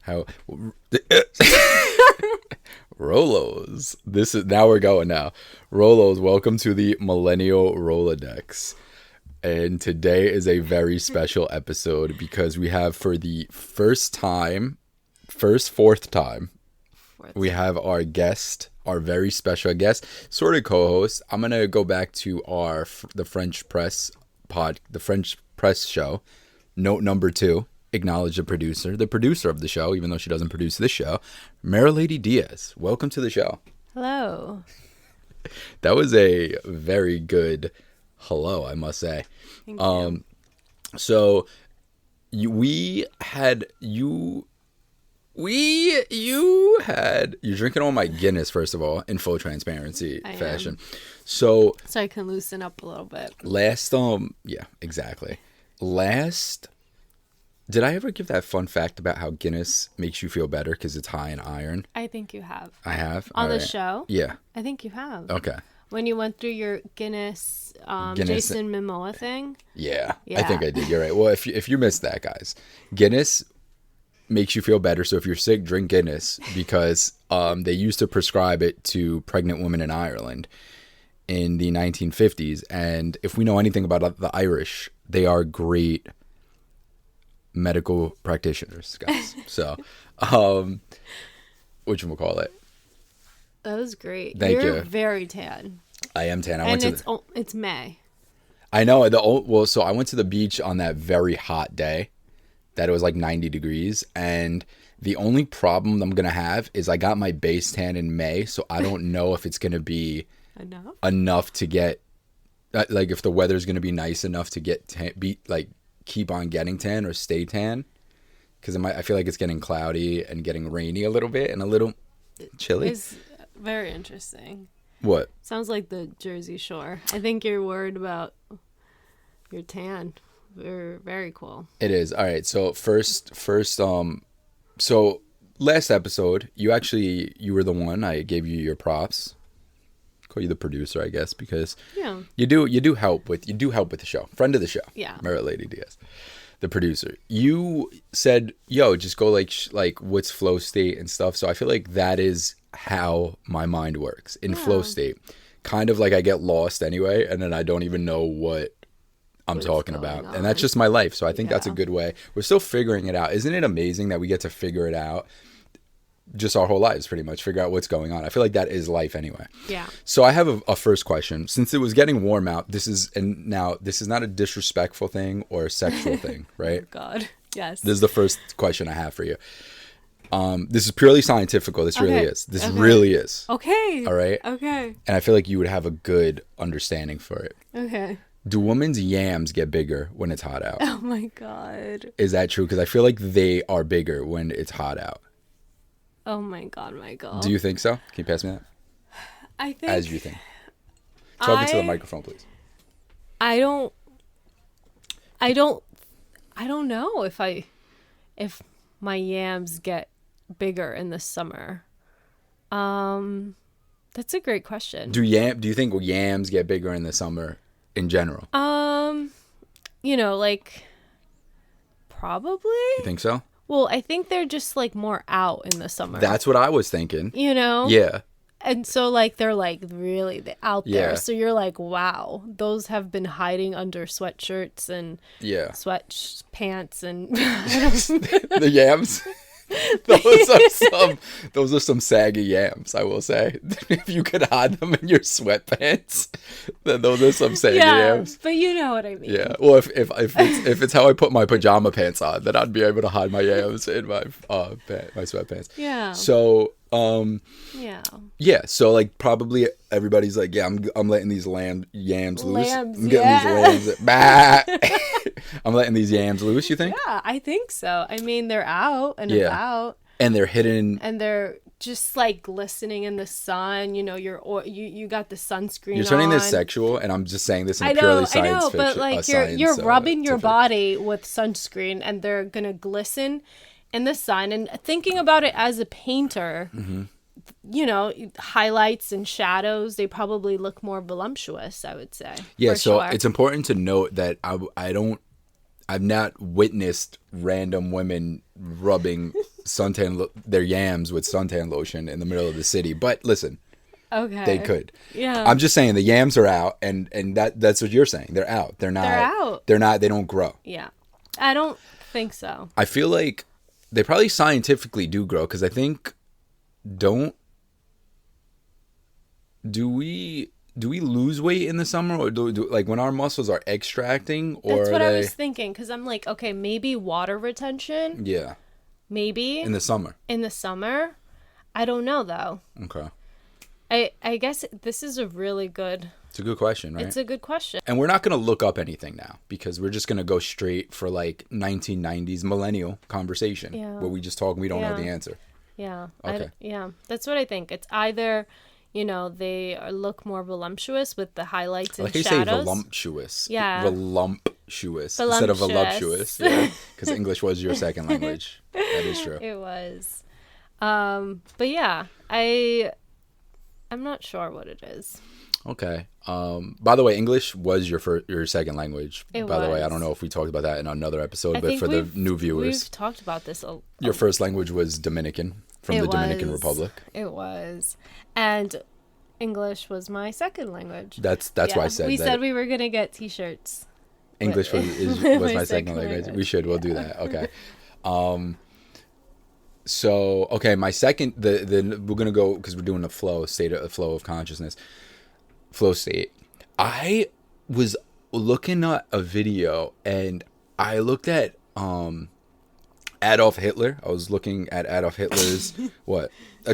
How Rolos. This is now we're going now. Rolos, welcome to the Millennial Rolodex. And today is a very special episode because we have for the fourth time, we have our guest, our very special guest, sort of co-host. I'm going to go back to the French Press show. Note number 2. Acknowledge the producer of the show, even though she doesn't produce this show, Mara Lady Diaz. Welcome to the show. Hello. That was a very good hello, I must say. Thank you. So you're drinking all my Guinness, first of all, in full transparency fashion. So I can loosen up a little bit. Did I ever give that fun fact about how Guinness makes you feel better because it's high in iron? I think you have. I have? On the show? Yeah. I think you have. Okay. When you went through your Guinness Jason Momoa thing? Yeah, I think I did. You're right. Well, if you missed that, guys, Guinness makes you feel better. So if you're sick, drink Guinness because they used to prescribe it to pregnant women in Ireland in the 1950s. And if we know anything about the Irish, they are great medical practitioners, guys. So, whatchamacallit? That was great. Thank you. You're very tan. I am tan. It's May. I know. So I went to the beach on that very hot day that it was like 90 degrees. And the only problem I'm going to have is I got my base tan in May. So I don't know if it's going to be enough to get, like if the weather's going to be nice enough to get keep on getting tan or stay tan. Because I feel like it's getting cloudy and getting rainy a little bit and a little chilly. It's very interesting. What? Sounds like the Jersey Shore. I think you're worried about your tan. You're very cool. It is. All right. So so last episode, you were the one. I gave you your props. Call you the producer, I guess, because you do help with the show. Friend of the show. Yeah. Mara Lady Diaz, the producer. You said, "Yo, just go like what's flow state and stuff." So I feel like that is how my mind works in flow state. Kind of like I get lost anyway, and then I don't even know what I'm talking about. And that's just my life. So I think that's a good way. We're still figuring it out. Isn't it amazing that we get to figure it out just our whole lives, pretty much, figure out what's going on? I feel like that is life anyway. Yeah. So I have a first question. Since it was getting warm out, this is not a disrespectful thing or a sexual thing, right? Oh, God. Yes. This is the first question I have for you. This is purely scientific. This really is. This really is. Okay. All right? Okay. And I feel like you would have a good understanding for it. Okay. Do women's yams get bigger when it's hot out? Oh, my God. Is that true? Because I feel like they are bigger when it's hot out. Oh, my God, Michael. Do you think so? Can you pass me that? I think... As you think. Talk into the microphone, please. I don't know if my yams get bigger in the summer. That's a great question. Do you think yams get bigger in the summer in general? Probably. You think so? Well, I think they're just more out in the summer. That's what I was thinking. Yeah. And so they're really out there. So you're like, wow, those have been hiding under sweatshirts and sweatpants and the yams. Those are some saggy yams, I will say. If you could hide them in your sweatpants, then those are some saggy yams. But you know what I mean. Yeah. Well, if it's how I put my pajama pants on, then I'd be able to hide my yams in my my sweatpants. Yeah. So yeah. So probably everybody's like, yeah, I'm letting these yams loose. I'm getting these lambs. I'm letting these yams loose, you think? Yeah, I think so. I mean, they're out and about. And they're hidden. And they're just glistening in the sun. You got the sunscreen. You're turning on. this sexual, and I'm just saying this in a purely science fiction. I know, but you're rubbing your body with sunscreen, and they're gonna glisten in the sun. And thinking about it as a painter, highlights and shadows, they probably look more voluptuous, I would say. Yeah, so it's important to note that I've not witnessed random women rubbing their yams with suntan lotion in the middle of the city. But listen, okay, they could. Yeah, I'm just saying the yams are out, and that's what you're saying. They're out. They're not. They're out. They're not. They don't grow. Yeah, I don't think so. I feel like they probably scientifically do grow, because I think do we lose weight in the summer, or do like when our muscles are extracting, or that's what I was thinking, because I'm like, okay, maybe water retention. Yeah. Maybe in the summer. I don't know though. Okay. I guess this is a really good. It's a good question, right? It's a good question. And we're not going to look up anything now, because we're just going to go straight for like 1990s millennial conversation, where we just talk and we don't know the answer. Yeah. Okay. That's what I think. It's either, they look more voluptuous with the highlights and shadows. Like you say voluptuous. Yeah. Voluptuous instead of voluptuous. Yeah. Because English was your second language. That is true. It was. But yeah, I'm not sure what it is. Okay. By the way, English was your second language. It By was. the way, I don't know if we talked about that in another episode, I but think for the new viewers, we've talked about this. Your first language was Dominican, from the Dominican Republic. It was, and English was my second language. That's why I said we that. said we were gonna get T-shirts. English was my second language. We'll do that. Okay. So okay, my second we're gonna go, because we're doing the flow of consciousness. Flow state. I was looking at a video, and I looked at Adolf Hitler. I was looking at Adolf Hitler's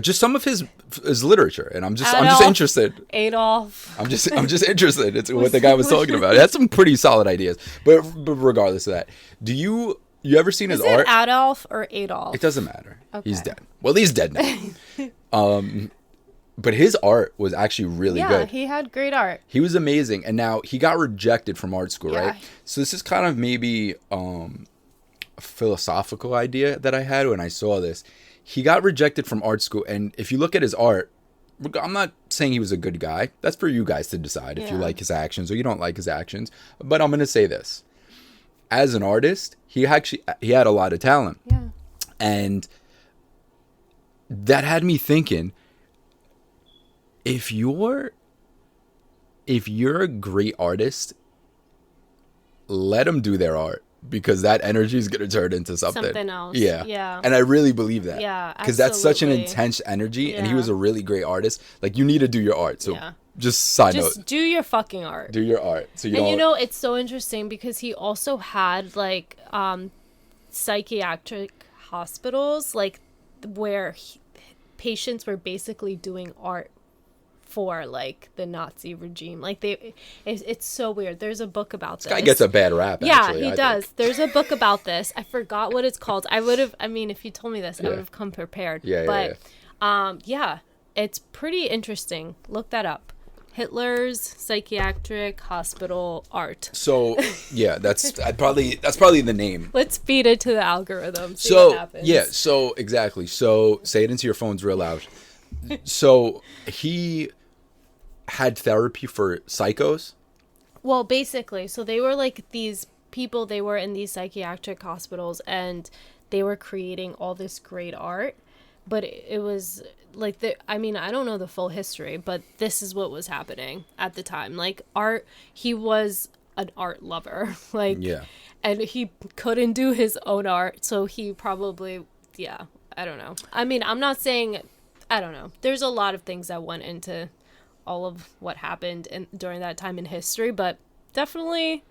just some of his literature, and I'm just interested. Adolf. I'm just interested. It's what the guy was talking about. He had some pretty solid ideas. But regardless of that, do you ever seen his art? Adolf or Adolf? It doesn't matter. Okay. He's dead. Well, he's dead now. But his art was actually really good. Yeah, he had great art. He was amazing. And now he got rejected from art school, Yeah. right? So this is kind of maybe a philosophical idea that I had when I saw this. He got rejected from art school. And if you look at his art, I'm not saying he was a good guy. That's for you guys to decide if you like his actions or you don't like his actions. But I'm going to say this. As an artist, he had a lot of talent. Yeah. And that had me thinking, if you're a great artist, let them do their art, because that energy is going to turn into something else. Yeah. And I really believe that. Yeah, because that's such an intense energy, and he was a really great artist. Like, you need to do your art. So just side note. Just do your fucking art. Do your art. So it's so interesting, because he also had like psychiatric hospitals, like where patients were basically doing art for like the Nazi regime. Like it's so weird. There's a book about this. Guy gets a bad rap. Actually, he does. There's a book about this. I forgot what it's called. If you told me this, I would have come prepared. It's pretty interesting. Look that up. Hitler's psychiatric hospital art. So that's probably the name. Let's feed it to the algorithm. See what happens. So exactly. So say it into your phones real loud. So he had therapy for psychos. Well, basically, so they were like these people. They were in these psychiatric hospitals, and they were creating all this great art. But it was like I don't know the full history, but this is what was happening at the time. Like art, he was an art lover. And he couldn't do his own art, so he probably, I don't know. I'm not saying, I don't know. There's a lot of things that went into all of what happened during that time in history, but definitely,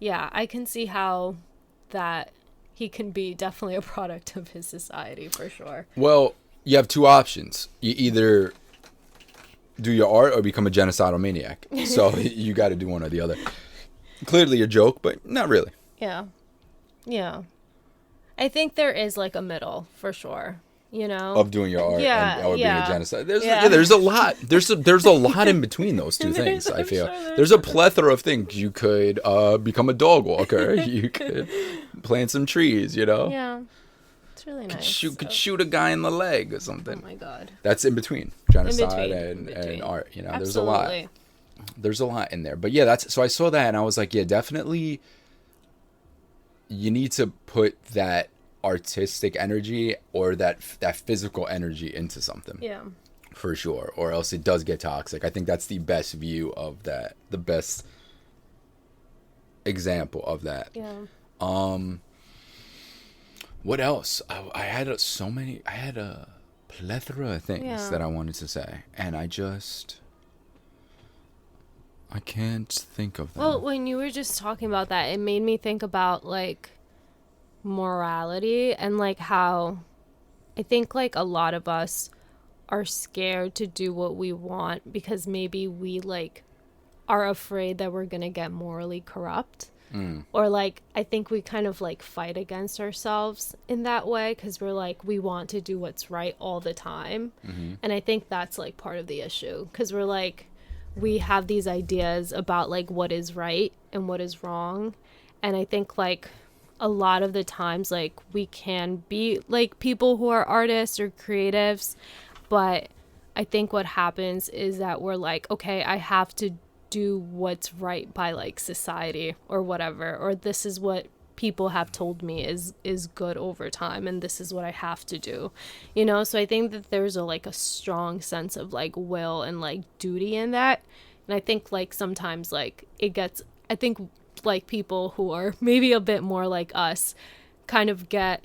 I can see how that he can be definitely a product of his society for sure. Well, you have two options. You either do your art or become a genocidal maniac. So you got to do one or the other. Clearly a joke, but not really. Yeah. I think there is like a middle for sure. Of doing your art or being a genocide. There's a lot. There's a lot in between those two things, I feel. There's a plethora of things. You could become a dog walker. You could plant some trees, Yeah. It's really nice. Could shoot a guy in the leg or something. Oh my God. That's in between genocide and art. There's a lot. There's a lot in there. But so I saw that and I was like, definitely you need to put that artistic energy or that physical energy into something. Yeah. For sure, or else it does get toxic. I think that's the best view of that, the best example of that. Yeah. What else? I had I had a plethora of things that I wanted to say, and I can't think of them. Well, when you were just talking about that, it made me think about like morality and like how I think like a lot of us are scared to do what we want because maybe we like are afraid that we're gonna get morally corrupt. Or like I think we kind of like fight against ourselves in that way because we're like we want to do what's right all the time. And I think that's like part of the issue because we're like we have these ideas about like what is right and what is wrong, and I think like a lot of the times like we can be like people who are artists or creatives, but I think what happens is that we're like, okay, I have to do what's right by like society or whatever, or this is what people have told me is good over time and this is what I have to do, you know. So I think that there's a strong sense of like will and like duty in that, and I think like sometimes like it gets, I think like people who are maybe a bit more like us kind of get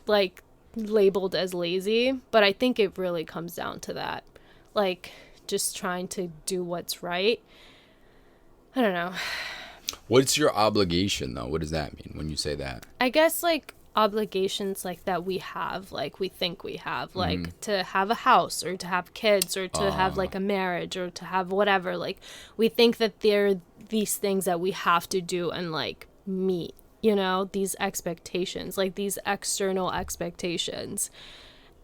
like labeled as lazy, but I think it really comes down to that, like just trying to do what's right. I don't know. What's your obligation though? What does that mean when you say that? I guess like obligations like that we have, like we think we have, like to have a house or to have kids or to have like a marriage or to have whatever, like we think that they're these things that we have to do and like meet, you know, these expectations, like these external expectations.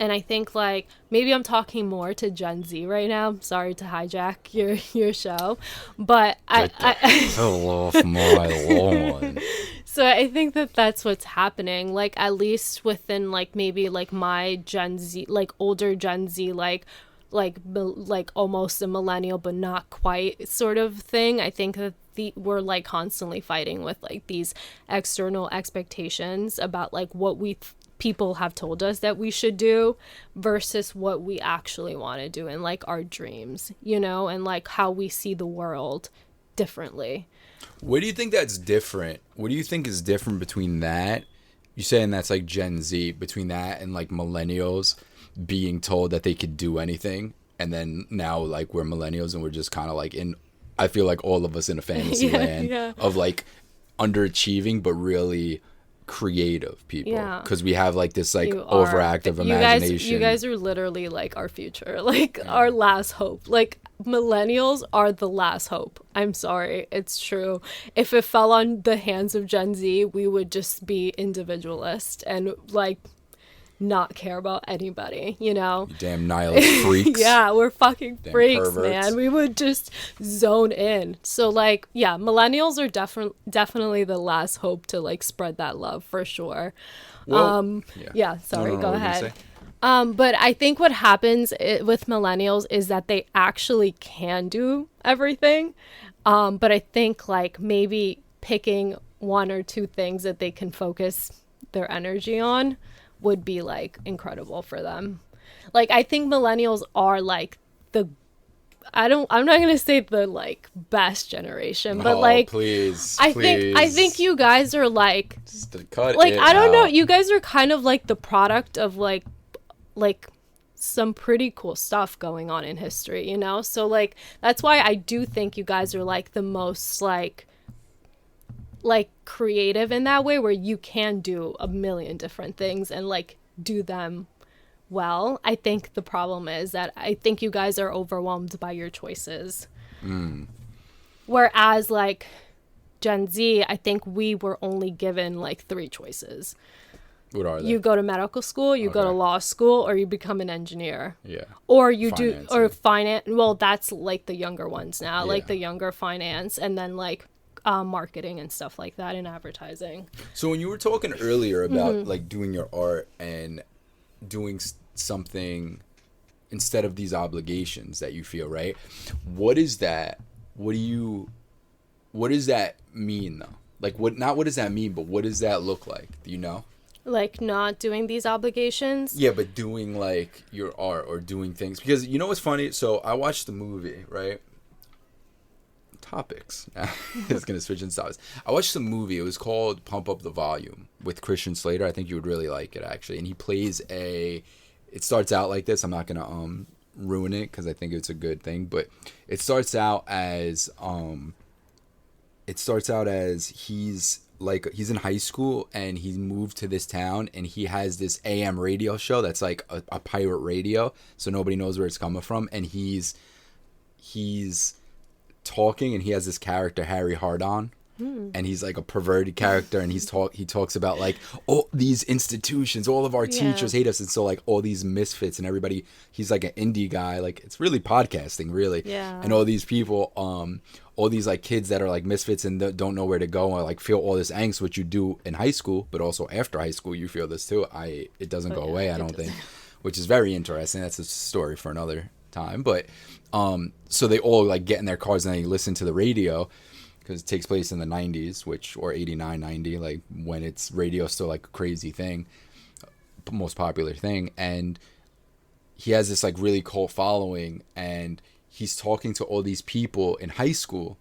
And I think like maybe I'm talking more to Gen Z right now. I'm sorry to hijack your show, but Get the hell off my lawn. So I think that that's what's happening. Like at least within like maybe like my Gen Z, like older Gen Z, like almost a millennial but not quite sort of thing. I think that we're like constantly fighting with like these external expectations about like what people have told us that we should do versus what we actually want to do and like our dreams, you know, and like how we see the world differently. What do you think that's different? What do you think is different between that? You saying that's like Gen Z, between that and like millennials being told that they could do anything, and then now like we're millennials and we're just kind of like in, I feel like all of us in a fantasy land of like underachieving but really creative people, because we have like this like overactive imagination. You guys are literally like our future, like our last hope. Like millennials are the last hope. I'm sorry, it's true. If it fell on the hands of Gen Z, we would just be individualist and like not care about anybody, you know? You damn nihilist freaks. Yeah, we're fucking damn freaks, perverts. man. We would just zone in. So like, yeah, millennials are definitely the last hope to like spread that love for sure. Well, Sorry, No, go what were you ahead. gonna say? But I think what happens with millennials is that they actually can do everything. But I think like maybe picking one or two things that they can focus their energy on would be like incredible for them. Like I think millennials are like I'm not gonna say the like best generation, but like I think you guys are like I don't know, you guys are kind of like the product of like some pretty cool stuff going on in history, you know? So like that's why I do think you guys are like the most like creative in that way, where you can do a million different things and like do them well. I think the problem is that I think you guys are overwhelmed by your choices. Whereas like Gen Z, I think we were only given like 3 choices. What are they? You go to medical school, you go to law school, or you become an engineer. Yeah. Or you do, or finance. Well, that's like the younger ones now, like the younger finance, and then like marketing and stuff like that, and advertising. So when you were talking earlier about like doing your art and doing something instead of these obligations that you feel, right? What is that? What does that mean though? Like what does that mean, but what does that look like? Do you know? Like not doing these obligations. Yeah, but doing like your art or doing things, because you know what's funny? So I watched the movie, right? Topics. It's gonna switch in topics. I watched the movie. It was called Pump Up the Volume with Christian Slater. I think you would really like it actually. And he plays a. It starts out like this. I'm not gonna ruin it because I think it's a good thing. But it starts out as he's in high school and he's moved to this town and he has this AM radio show that's like a pirate radio, so nobody knows where it's coming from, and he's talking and he has this character Harry Hardon, and he's like a perverted character, and he talks about like all these institutions, all of our teachers hate us, and so like all these misfits and everybody, he's like an indie guy, like it's really podcasting really, and all these people all these like kids that are like misfits and don't know where to go and like feel all this angst, which you do in high school, but also after high school you feel this too. It doesn't go away, I don't think, which is very interesting. That's a story for another time. But so they all like get in their cars and they listen to the radio because it takes place in the 90s, or 89, 90, like when it's radio still like a crazy thing, most popular thing. And he has this like really cult following, and he's talking to all these people in high school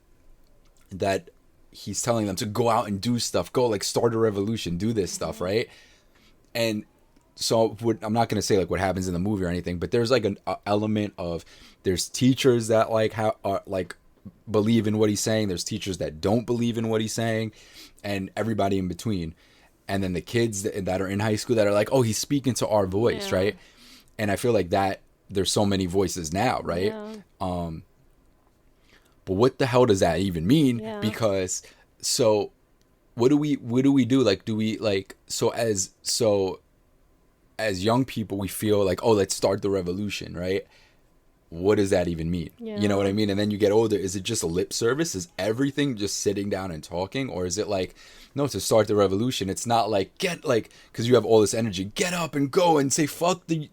that he's telling them to go out and do stuff, go like start a revolution, do this stuff, right? And so I'm not going to say like what happens in the movie or anything, but there's like an element of, there's teachers that like are like believe in what he's saying, there's teachers that don't believe in what he's saying, and everybody in between. And then the kids that are in high school that are like, oh, he's speaking to our voice, right? And I feel like that there's so many voices now, right? But what the hell does that even mean? Because so what do we do? Like, do we like, as young people, we feel like, oh, let's start the revolution, right? What does that even mean? You know what I mean? And then you get older. Is it just a lip service? Is everything just sitting down and talking? Or is it like, no, to start the revolution, it's not like because you have all this energy, get up and go and say fuck the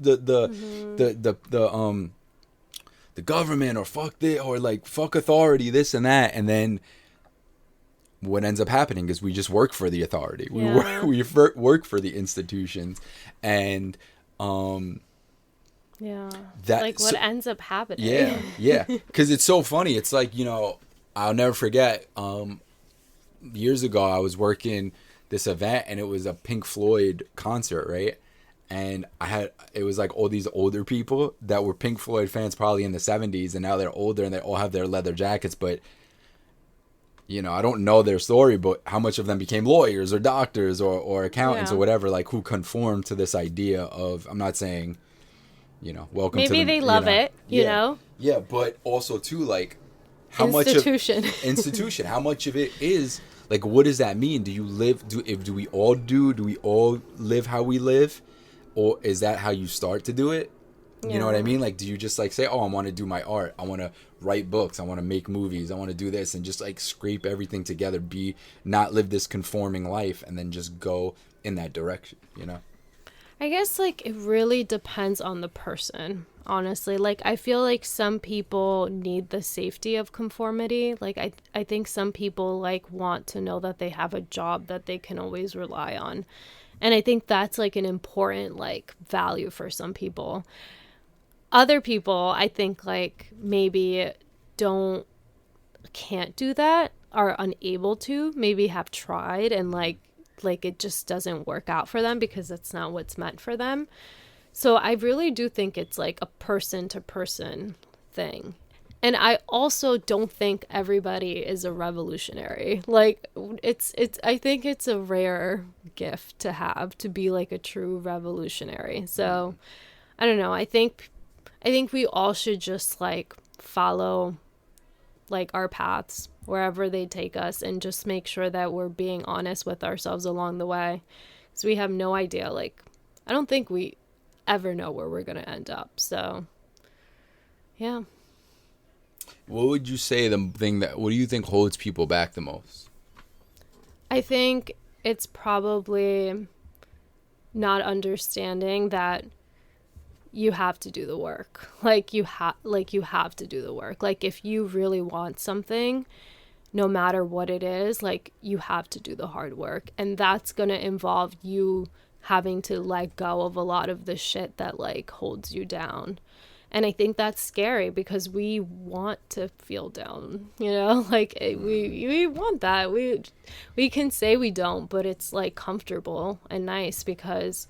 government, or fuck authority, this and that. And then what ends up happening is we just work for the authority. We work for the institutions, and that like what ends up happening. Because it's so funny. It's like, I'll never forget, years ago I was working this event and it was a Pink Floyd concert, right? And it was like all these older people that were Pink Floyd fans probably in the 70s, and now they're older and they all have their leather jackets, but I don't know their story, but how much of them became lawyers or doctors or accountants or whatever, like who conformed to this idea of, I'm not saying, welcome to maybe they love it, you know? Yeah, but also too, like, how much of institution, how much of it is, like, what does that mean? Do you live, do we all live how we live? Or is that how you start to do it? You know what I mean? Like, do you just like say, oh, I want to do my art, I want to write books, I want to make movies, I want to do this, and just like scrape everything together, not live this conforming life, and then just go in that direction, I guess like it really depends on the person, honestly. Like, I feel like some people need the safety of conformity. Like, I think some people like want to know that they have a job that they can always rely on. And I think that's like an important like value for some people. Other people, I think, like maybe can't do that, are unable to, maybe have tried and like it just doesn't work out for them because it's not what's meant for them. So I really do think it's like a person to person thing. And I also don't think everybody is a revolutionary. Like, I think it's a rare gift to have, to be like a true revolutionary. So I don't know. I think we all should just like follow like our paths wherever they take us, and just make sure that we're being honest with ourselves along the way, because we have no idea. Like, I don't think we ever know where we're going to end up. So yeah. What would you say what do you think holds people back the most? I think it's probably not understanding that you have to do the work. You have to do the work. Like, if you really want something, no matter what it is, like, you have to do the hard work. And that's going to involve you having to let go of a lot of the shit that like holds you down. And I think that's scary because we want to feel down, you know, like we want that. We can say we don't, but it's like comfortable and nice because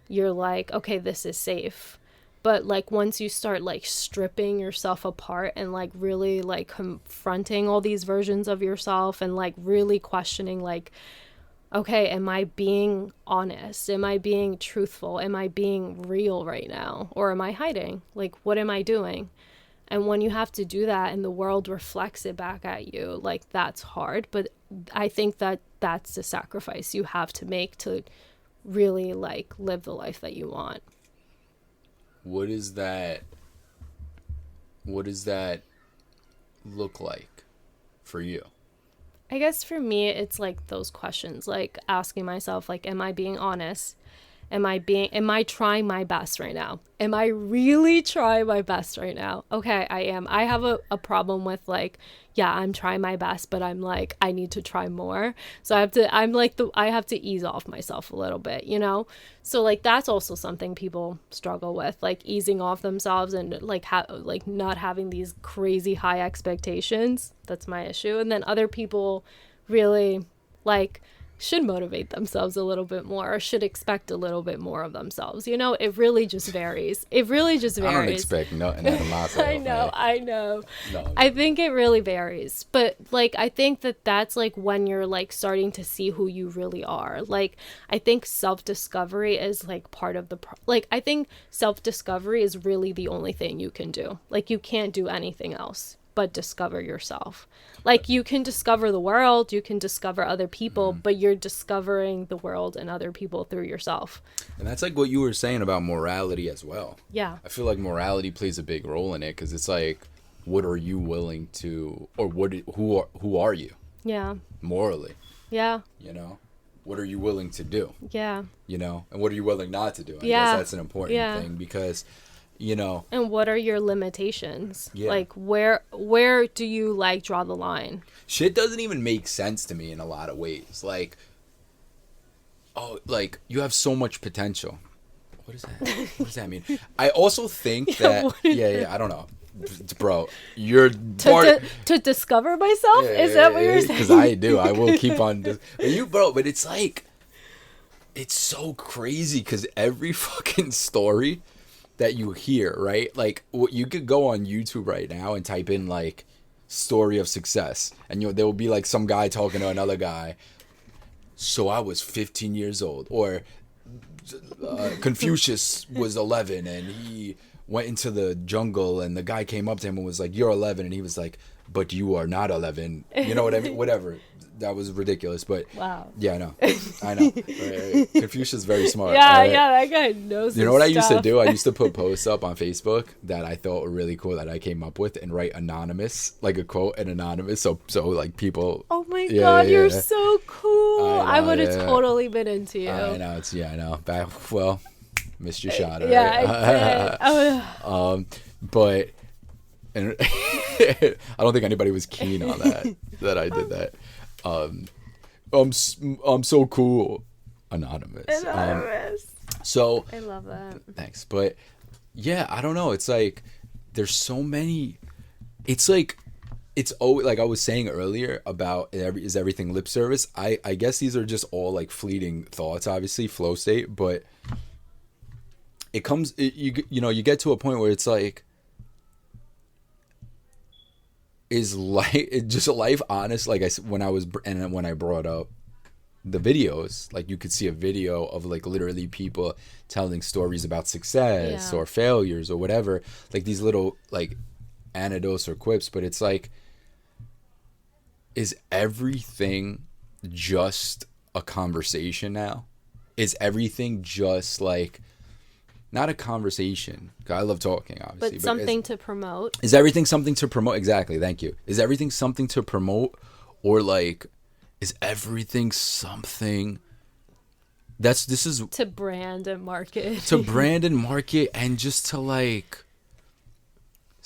you're like, okay, this is safe. But like once you start like stripping yourself apart and like really like confronting all these versions of yourself and like really questioning like, okay, am I being honest? Am I being truthful? Am I being real right now? Or am I hiding? Like, what am I doing? And when you have to do that and the world reflects it back at you, like, that's hard. But I think that that's the sacrifice you have to make to really, like, live the life that you want. What does that look like for you? I guess for me, it's like those questions, like asking myself, like, am I being honest? Am I trying my best right now? Am I really trying my best right now? Okay, I am. I have a problem with like, yeah, I'm trying my best, but I'm like, I need to try more. So I have to ease off myself a little bit, you know? So like, that's also something people struggle with, like easing off themselves and like, like not having these crazy high expectations. That's my issue. And then other people really like, should motivate themselves a little bit more or should expect a little bit more of themselves. You know, it really just varies. It really just varies. I don't expect nothing out of myself. I know. No. I think it really varies. But like, I think that's like when you're like starting to see who you really are. Like, I think self-discovery is like part of I think self-discovery is really the only thing you can do. Like, you can't do anything else but discover yourself. Like, you can discover the world, you can discover other people, but you're discovering the world and other people through yourself. And that's like what you were saying about morality as well. Yeah. I feel like morality plays a big role in it because it's like, what are you willing to, or who are you? Yeah. Morally. Yeah. You know, what are you willing to do? Yeah. You know, and what are you willing not to do? I guess that's an important thing because, you know. And what are your limitations? Yeah. Like, where do you like draw the line? Shit doesn't even make sense to me in a lot of ways. Like, oh, like, you have so much potential. What is that? What does that mean? I also think that, I don't know. Bro, you're to discover myself? Is that what you're saying? Because I do. I will keep on. But it's like, it's so crazy because every fucking story that you hear, right? Like, you could go on YouTube right now and type in like story of success, and there will be like some guy talking to another guy. So I was 15 years old, or Confucius was 11 and he went into the jungle and the guy came up to him and was like, "You're 11," and he was like, "But you are not 11." You know what I mean? Whatever. That was ridiculous, but wow. Yeah, I know. Right. Confucius is very smart. Yeah, that guy knows. You know what I used to do? I used to put posts up on Facebook that I thought were really cool that I came up with and write anonymous, like a quote and anonymous, so like people. Oh my god, you're so cool! I would have totally been into you. I know I know. Well, missed your shot. Yeah, I did. But and I don't think anybody was keen on that I did that. I'm so cool. Anonymous. So I love that. Thanks. But yeah, I don't know. It's like there's so many. It's like it's always like I was saying earlier about is everything lip service. I guess these are just all like fleeting thoughts, obviously flow state, but it comes you get to a point where it's like, is life honest? Like when I brought up the videos, like you could see a video of like literally people telling stories about success or failures or whatever, like these little like anecdotes or quips, but it's like, is everything just a conversation now? Is everything just like not a conversation? I love talking, obviously. But something to promote. Is everything something to promote? Exactly. Thank you. Is everything something to promote, or like, is everything something this is to brand and market? To brand and market, and just to like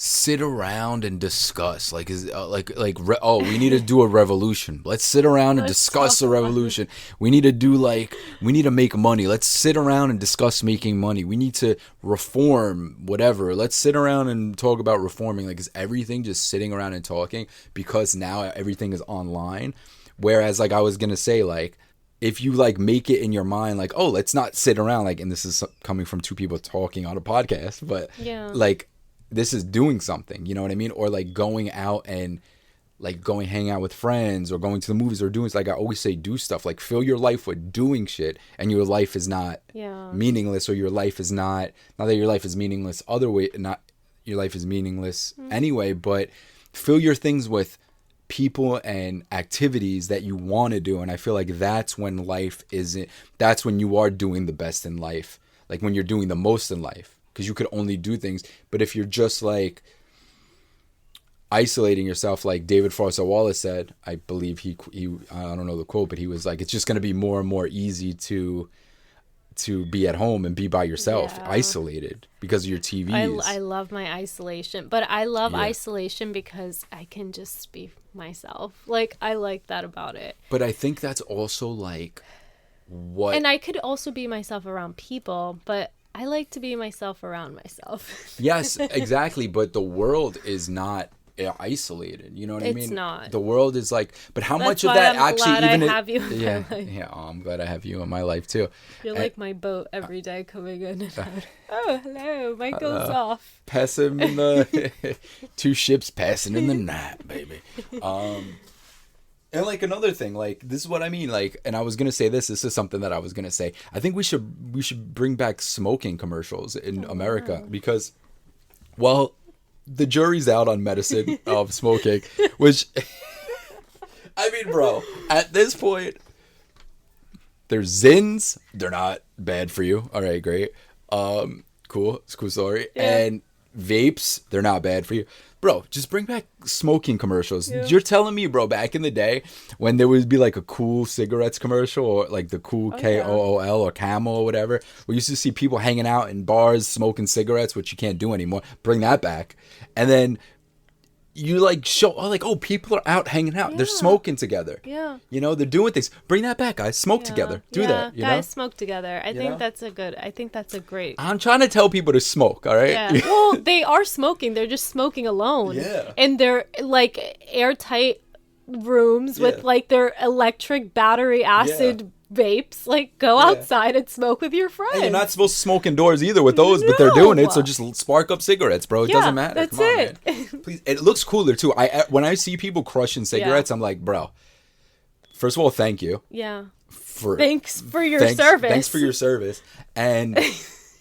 sit around and discuss. Like, we need to do a revolution. Let's sit around and discuss a revolution. We need to make money. Let's sit around and discuss making money. We need to reform whatever. Let's sit around and talk about reforming. Like, is everything just sitting around and talking because now everything is online? Whereas, like, I was going to say, like, if you, like, make it in your mind, like, oh, let's not sit around, like, and this is coming from two people talking on a podcast, but, like, this is doing something, you know what I mean? Or, like, going out and, like, hang out with friends or going to the movies or doing, like I always say, do stuff. Like, fill your life with doing shit, and your life is not meaningless, or your life is not that your life is meaningless not your life is meaningless anyway, but fill your things with people and activities that you want to do. And I feel like that's when that's when you are doing the best in life, like when you're doing the most in life, because you could only do things. But if you're just like isolating yourself, like David Foster Wallace said, I believe he I don't know the quote, but he was like, it's just going to be more and more easy to be at home and be by yourself, isolated because of your TVs. I love my isolation, but I love isolation because I can just be myself. Like, I like that about it. But I think that's also like what... And I could also be myself around people, but I like to be myself around myself. Yes, exactly. But the world is not isolated, you know what I mean? It's not. The world is like, but how That's much of why that I'm actually glad even I have you in my life. Yeah, oh, I'm glad I have you in my life too. You're like my boat every day coming in and out. Oh, hello, Michael's off. Pass him in the two ships passing in the night, baby. And like another thing, like this is what I mean, like, and I was gonna say this is something that I was gonna say. I think we should bring back smoking commercials in America because, well, the jury's out on medicine of smoking, which, I mean, bro, at this point, there's Zins. They're not bad for you. All right, great. Cool. It's a cool story. Yeah. And vapes, they're not bad for you. Bro, just bring back smoking commercials. Yeah. You're telling me, bro, back in the day when there would be like a cool cigarettes commercial or like the cool KOOL or Camel or whatever, we used to see people hanging out in bars smoking cigarettes, which you can't do anymore. Bring that back. And then you like show, oh, people are out hanging out. Yeah. They're smoking together. Yeah. You know, they're doing things. Bring that back, guys. Smoke together. Do that. You guys know? Smoke together. I think that's a great. I'm trying to tell people to smoke, all right? Yeah. Well, they are smoking. They're just smoking alone. Yeah. And they're like airtight rooms with like their electric battery acid vapes. Like, go outside and smoke with your friends. And you're not supposed to smoke indoors either with those, but they're doing it, so just spark up cigarettes, bro. It doesn't matter. That's Come on, it. Man. Please. It looks cooler too. When I see people crushing cigarettes, I'm like, bro, first of all, thank you. Yeah. Thanks for your service. Thanks for your service. And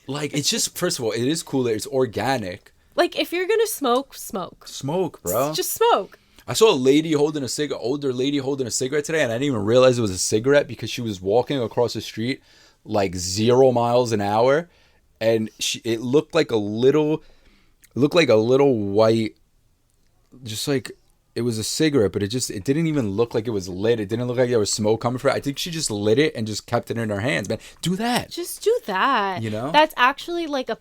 like, it's just, first of all, it is cooler. It's organic. Like, if you're gonna smoke. Smoke, bro. Just smoke. I saw a lady older lady holding a cigarette today, and I didn't even realize it was a cigarette because she was walking across the street like 0 miles an hour, and it looked like a little white, just like it was a cigarette, but it didn't even look like it was lit. It didn't look like there was smoke coming from it. I think she just lit it and just kept it in her hands. Man, do that. Just do that. You know, that's actually like a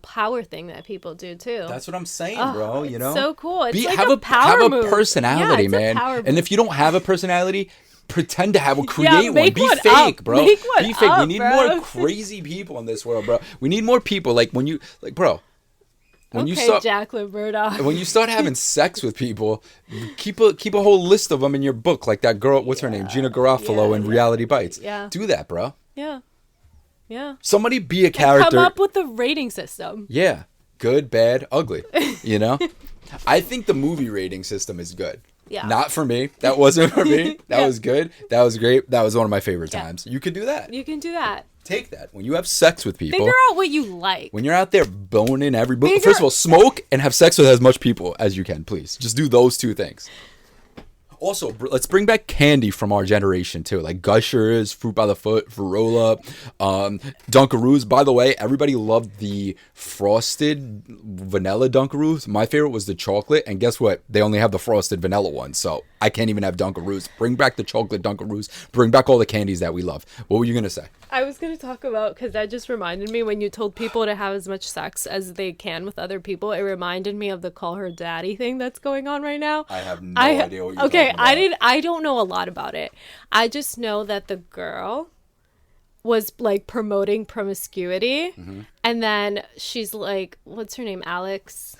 power thing that people do too. That's what I'm saying, bro. You know, so cool. It's like have a power have move. A personality, yeah, man. And if you don't have a personality, pretend to have one. Create one. Be one fake, up. bro. Make one Be fake. up, We need more crazy people in this world, bro. We need more people. Like when you, like, bro. When you start, Jacqueline Murdoch. When you start having sex with people, keep a whole list of them in your book, like that girl. What's her name? Gina Garofalo in Reality Bites. Yeah. Do that, bro. Yeah. Yeah. Somebody be a character. Come up with a rating system. Yeah. Good, bad, ugly. You know? I think the movie rating system is good. Yeah. Not for me. That wasn't for me. That was good. That was great. That was one of my favorite times. You could do that. You can do that. Take that. When you have sex with people. Figure out what you like. When you're out there boning everybody. First of all, smoke and have sex with as much people as you can, please. Just do those two things. Also, let's bring back candy from our generation, too. Like Gushers, Fruit by the Foot, Fruit Dunkaroos. By the way, everybody loved the frosted vanilla Dunkaroos. My favorite was the chocolate. And guess what? They only have the frosted vanilla one. So I can't even have Dunkaroos. Bring back the chocolate Dunkaroos. Bring back all the candies that we love. What were you going to say? I was going to talk about, because that just reminded me when you told people to have as much sex as they can with other people, it reminded me of the call her daddy thing that's going on right now. I have no idea what you're talking about. I don't know a lot about it. I just know that the girl was like promoting promiscuity, and then she's like, what's her name? Alex?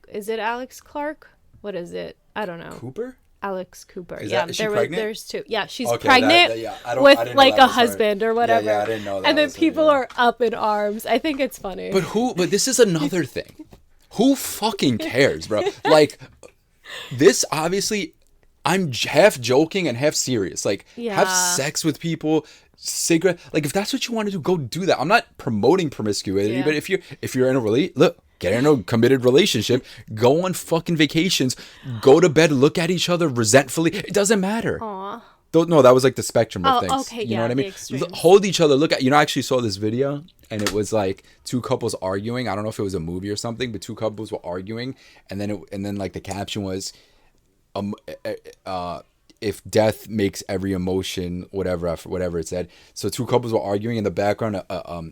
Is it Alex Clark? What is it? I don't know. Cooper? Alex Cooper. Is she pregnant? There's two. Yeah, she's Okay, pregnant with like a husband or whatever. Yeah, I didn't know that. And then people are up in arms. I think it's funny. But this is another thing. Who fucking cares, bro? Like, this obviously, I'm half joking and half serious. Like, have sex with people, cigarette. Like, if that's what you want to do, go do that. I'm not promoting promiscuity, but if you're in a get in a committed relationship, go on fucking vacations, go to bed, look at each other resentfully. It doesn't matter. Aw. No, that was like the spectrum of things. Okay, you know what I mean? extremes. Hold each other. Look at, I actually saw this video and it was like two couples arguing. I don't know if it was a movie or something, but two couples were arguing, and then like the caption was, if death makes every emotion, whatever it said. So two couples were arguing in the background,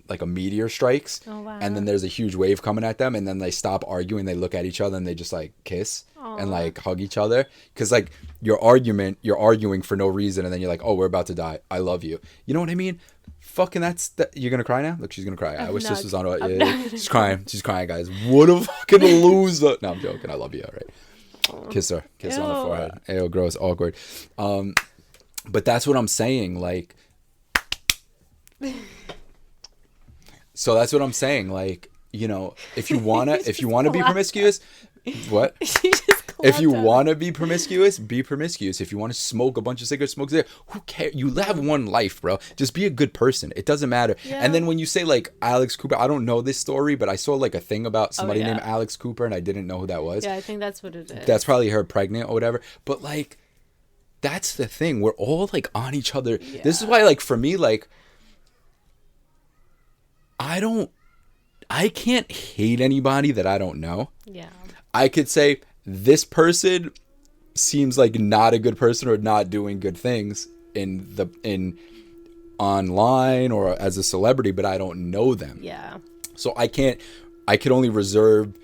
like a meteor strikes, and then there's a huge wave coming at them, and then they stop arguing, they look at each other, and they just like kiss and like hug each other, because like you're arguing for no reason, and then you're like, oh, we're about to die, I love you. You know what I mean? Fucking you're gonna cry now? Look, she's gonna cry. I wish this was on. She's crying, guys. What a fucking loser. No, I'm joking. I love you. All right. Kiss her on the forehead. Ew, gross, awkward. But that's what I'm saying. Like, so that's what I'm saying. Like, you know, if you wanna be promiscuous, what? If you want to be promiscuous, be promiscuous. If you want to smoke a bunch of cigarettes, smoke cigarettes. Who cares? You have one life, bro. Just be a good person. It doesn't matter. Yeah. And then when you say like Alex Cooper, I don't know this story, but I saw like a thing about somebody named Alex Cooper, and I didn't know who that was. Yeah, I think that's what it is. That's probably her pregnant or whatever. But like, that's the thing. We're all like on each other. Yeah. This is why, like, for me, like, I can't hate anybody that I don't know. Yeah. I could say, this person seems like not a good person or not doing good things in online or as a celebrity, but I don't know them. Yeah. So I could only reserve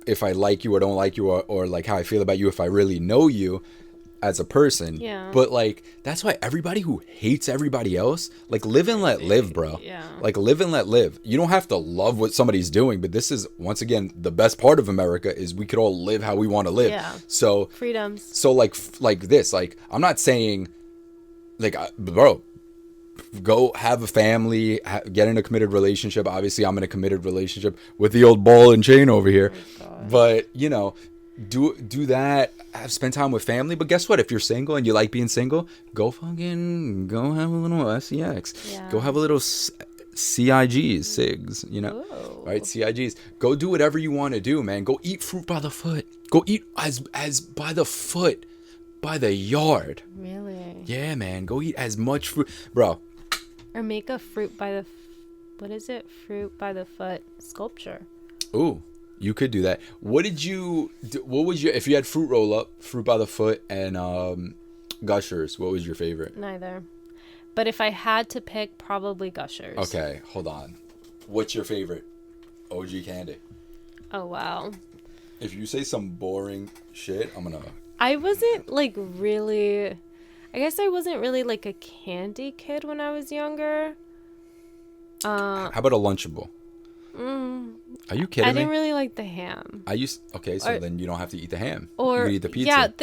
if I like you or don't like you, or like how I feel about you if I really know you as a person. Yeah. But like, that's why everybody who hates everybody else, like, live and let live, bro. Yeah. Like, live and let live. You don't have to love what somebody's doing, but this is, once again, the best part of America is we could all live how we want to live. Yeah. So freedoms. So like this, like, I'm not saying like, bro, go have a family, get in a committed relationship. Obviously I'm in a committed relationship with the old ball and chain over here, but you know, do that, spend time with family. But guess what, if you're single and you like being single, go have a little sex, go have a little CIGs, cigs, you know. Ooh. Right, CIGs, go do whatever you want to do, man. Go eat fruit by the foot, go eat as by the foot, by the yard. Really? Yeah, man, go eat as much fruit, bro. Or make a fruit by the foot sculpture. Ooh, you could do that. What would you, if you had fruit roll up, fruit by the foot, and Gushers, what was your favorite? Neither. But if I had to pick, probably Gushers. Okay, hold on. What's your favorite OG candy? Oh, wow. If you say some boring shit, I'm gonna... I wasn't really like a candy kid when I was younger. How about a Lunchable? Are you kidding me? I didn't really like the ham. Then you don't have to eat the ham. Or you can eat the pizza.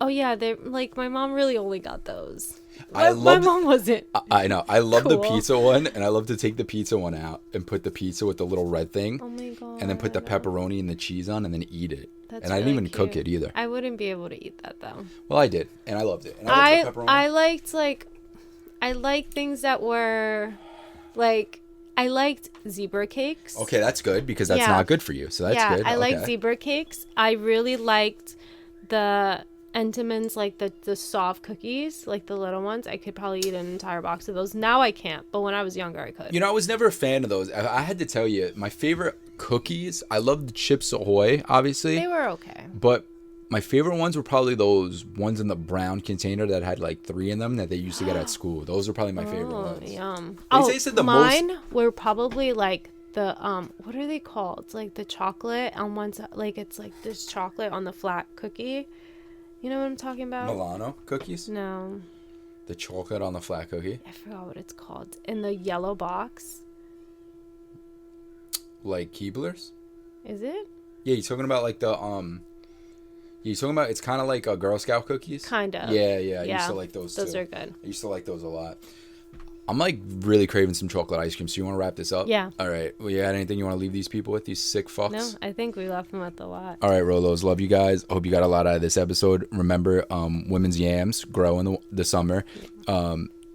Yeah, they like, my mom really only got those. My mom wasn't. I know. I love the pizza one, and I love to take the pizza one out and put the pizza with the little red thing. Oh my god. And then put the pepperoni and the cheese on, and then eat it. That's and I didn't even cook it either. I wouldn't be able to eat that though. Well, I did, and I loved it. And I liked things that were like, I liked zebra cakes. Okay, that's good, because that's not good for you. So that's good. I liked zebra cakes. I really liked the Entenmann's, like the soft cookies, like the little ones. I could probably eat an entire box of those. Now I can't, but when I was younger, I could. You know, I was never a fan of those. I had to tell you, my favorite cookies, I loved the Chips Ahoy, obviously. They were okay. But My favorite ones were probably those ones in the brown container that had like 3 in them that they used to get at school. Those were probably my favorite ones. Yum. They tasted the mine were probably like the what are they called? It's like the chocolate on one side, like it's like this chocolate on the flat cookie. You know what I'm talking about? Milano cookies? No. The chocolate on the flat cookie? I forgot what it's called. In the yellow box. Like Keebler's? Is it? Yeah, you're talking about like the you're talking about it's kind of like Girl Scout cookies? Kind of. Yeah. I used to like those too. Those are good. I used to like those a lot. I'm like really craving some chocolate ice cream. So you want to wrap this up? Yeah. All right. Well, you had anything you want to leave these people with? These sick fucks? No, I think we left them with a lot. All right, Rolos. Love you guys. Hope you got a lot out of this episode. Remember, women's yams grow in the summer.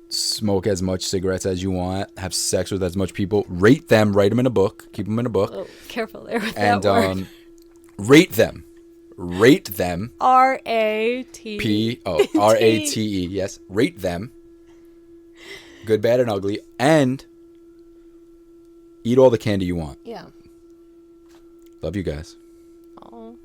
Smoke as much cigarettes as you want. Have sex with as much people. Rate them. Write them in a book. Keep them in a book. Oh, careful there with And that word. rate them. Rate them. R-A-T. R-A-T-E. Yes. Rate them. Good, bad, and ugly. And eat all the candy you want. Yeah. Love you guys.